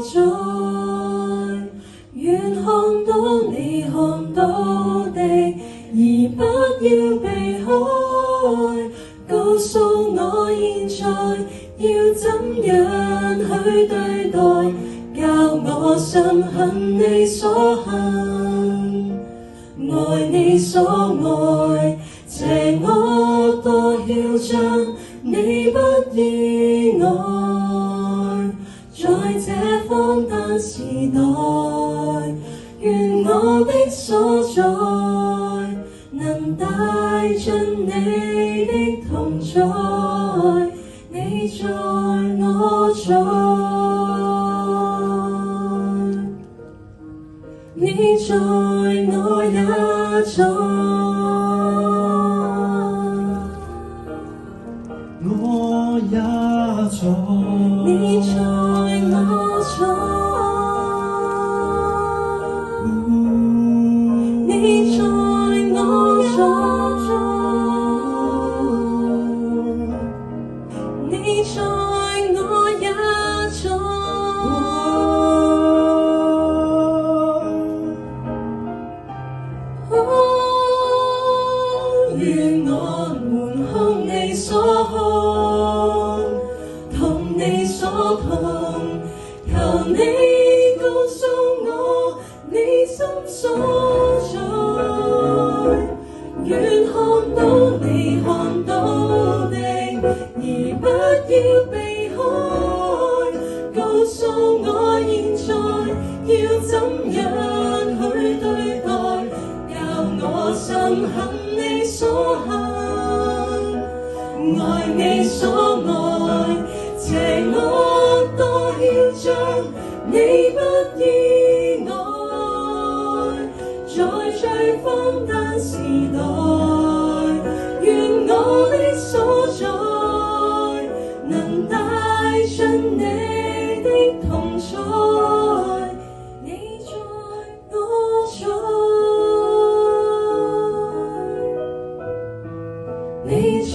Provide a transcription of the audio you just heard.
在，願看到你看到的，而不要避開。告訴我現在要怎樣去對待，教我深恨你所恨，愛你所愛，邪惡多囂張，你不意外。在這荒誕時代，願我的所在能帶進你的同在，你在我在，你在我也在，我也在，你在我在。你在我在，你在我也在。願我們看你所看，同你所同，求你告訴我你心所在。願看到你看到的，而不要避開。告訴我現在要怎樣去對待，教我深恨你所恨，愛你所愛，邪惡多囂張，你不意外。在最荒誕時代，願我的所在能帶進你的同在，你在我在，你在